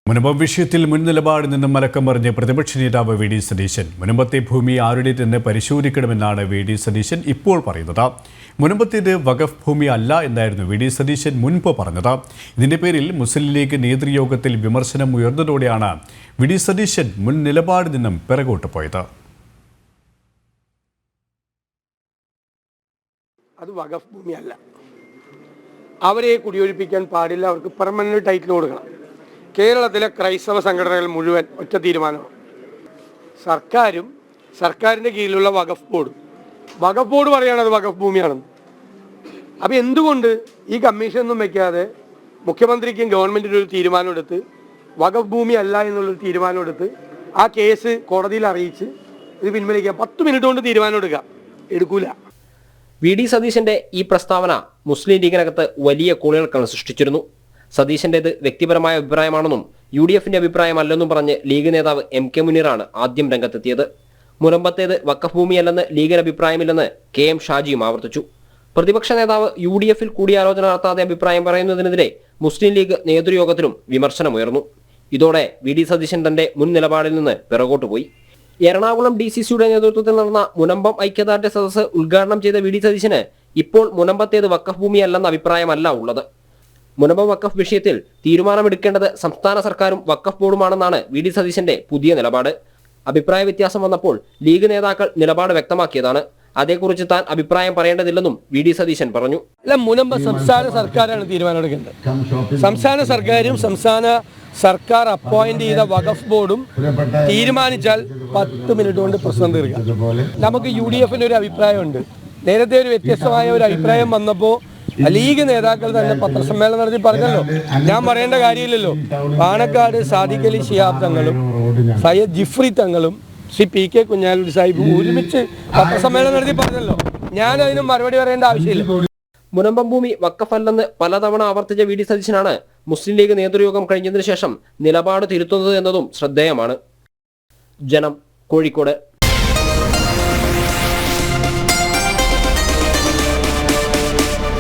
മുനമ്പം വിഷയത്തിൽ മുൻ നിലപാടിൽ നിന്നും മലക്കം പറഞ്ഞ് പ്രതിപക്ഷ നേതാവ് വി ഡി സതീശൻ മുനമ്പത്തെ ഭൂമി ആരുടേതെന്ന് പരിശോധിക്കണമെന്നാണ് വി ഡി സതീശൻ ഇപ്പോൾ പറയുന്നത്. മുനമ്പത്തേത് വഖഫ് ഭൂമി അല്ല എന്നായിരുന്നു വി ഡി സതീശൻ മുൻപ് പറഞ്ഞത്. ഇതിന്റെ പേരിൽ മുസ്ലിം ലീഗ് നേതൃയോഗത്തിൽ വിമർശനം ഉയർന്നതോടെയാണ് വി ഡി സതീശൻ മുൻ നിലപാടിൽ നിന്നും പിറകോട്ട് പോയത്. അത് വഖഫ് ഭൂമിയല്ല. അവരെ കുടിയൊഴിപ്പിക്കാൻ പാടില്ല. അവർക്ക് പെർമനന്റ് ടൈറ്റിൽ കൊടുക്കണം. കേരളത്തിലെ ക്രൈസ്തവ സംഘടനകൾ മുഴുവൻ ഒറ്റ തീരുമാനമാണ്. സർക്കാരിൻ്റെ കീഴിലുള്ള വഖഫ് ബോർഡ് പറയുകയാണ് അത് വഖഫ് ഭൂമിയാണെന്ന്. അപ്പോൾ എന്തുകൊണ്ട് ഈ കമ്മീഷൻ ഒന്നും വെക്കാതെ മുഖ്യമന്ത്രിക്കും ഗവൺമെൻറ്റിൻ്റെ ഒരു തീരുമാനമെടുത്ത് വഖഫ് ഭൂമി അല്ല എന്നുള്ളൊരു തീരുമാനമെടുത്ത് ആ കേസ് കോടതിയിൽ അറിയിച്ച് ഇത് പിൻവലിക്കുക? 10 മിനിറ്റ് കൊണ്ട് തീരുമാനം എടുക്കൂല. വി ഡി സതീശന്റെ ഈ പ്രസ്താവന മുസ്ലിം ലീഗിനകത്ത് വലിയ കോളിളക്കം സൃഷ്ടിച്ചിരുന്നു. സതീശന്റേത് വ്യക്തിപരമായ അഭിപ്രായമാണെന്നും UDFന്റെ അഭിപ്രായമല്ലെന്നും പറഞ്ഞ് ലീഗ് നേതാവ് MK മുനീറാണ് ആദ്യം രംഗത്തെത്തിയത്. മുനമ്പത്തേത് വഖഫ് ഭൂമിയല്ലെന്ന് ലീഗിന് അഭിപ്രായമില്ലെന്ന് KM ഷാജിയും ആവർത്തിച്ചു. പ്രതിപക്ഷ നേതാവ് UDFൽ കൂടിയാലോചന നടത്താതെ അഭിപ്രായം പറയുന്നതിനെതിരെ മുസ്ലിം ലീഗ് നേതൃയോഗത്തിലും വിമർശനമുയർന്നു. ഇതോടെ വി ഡി സതീശൻ തന്റെ മുൻ നിലപാടിൽ നിന്ന് പിറകോട്ട് പോയി. എറണാകുളം DCCയുടെ നേതൃത്വത്തിൽ നടന്ന മുനമ്പം ഐക്യദാർഢ്യ സദസ്സ് ഉദ്ഘാടനം ചെയ്ത വി ഡി സതീശന് ഇപ്പോൾ മുനമ്പത്തേത് വഖഫ് ഭൂമിയല്ലെന്ന അഭിപ്രായമല്ല ഉള്ളത്. മുനമ്പം വഖഫ് വിഷയത്തിൽ തീരുമാനമെടുക്കേണ്ടത് സംസ്ഥാന സർക്കാരും വഖഫ് ബോർഡുമാണെന്നാണ് വി ഡി സതീശന്റെ പുതിയ നിലപാട്. അഭിപ്രായ വ്യത്യാസം വന്നപ്പോൾ ലീഗ് നേതാക്കൾ നിലപാട് വ്യക്തമാക്കിയതാണ്. അതേക്കുറിച്ച് താൻ അഭിപ്രായം പറയേണ്ടതില്ലെന്നും വി ഡി സതീശൻ പറഞ്ഞു. മുനമ്പം സംസ്ഥാന സർക്കാരാണ് തീരുമാനമെടുക്കേണ്ടത്. സംസ്ഥാന സർക്കാരും സംസ്ഥാന സർക്കാർ അപ്പോയിന്റ് ചെയ്ത വഖഫ് ബോർഡും തീരുമാനിച്ചാൽ 10 മിനിറ്റ് കൊണ്ട് പ്രശ്നം തീർക്കാം. നമുക്ക് UDFന്റെ ഒരു അഭിപ്രായമുണ്ട്. നേരത്തെ ഒരു വ്യത്യസ്തമായ ഒരു അഭിപ്രായം വന്നപ്പോൾ ലീഗ് നേതാക്കൾ തന്നെ പത്രസമ്മേളനം നടത്തി പറഞ്ഞല്ലോ. ഞാൻ പറയേണ്ട കാര്യമില്ലല്ലോ. പാണക്കാട് സാദിഖ് അലി ശിഹാബ് തങ്ങളും സയ്യദ് ജിഫ്രി തങ്ങളും ശ്രീ PK കുഞ്ഞാലൂർ സാഹിബ് ഒരുമിച്ച് പത്രസമ്മേളനം നടത്തി പറഞ്ഞല്ലോ. ഞാൻ അതിന് മറുപടി പറയേണ്ട ആവശ്യമില്ല. മുനമ്പം ഭൂമി വഖഫല്ലെന്ന് പലതവണ ആവർത്തിച്ച വി ഡി സതീശനാണ് മുസ്ലിം ലീഗ് നേതൃയോഗം കഴിഞ്ഞതിന് ശേഷം നിലപാട് തിരുത്തുന്നത് എന്നതും ശ്രദ്ധേയമാണ്. ജനം, കോഴിക്കോട്.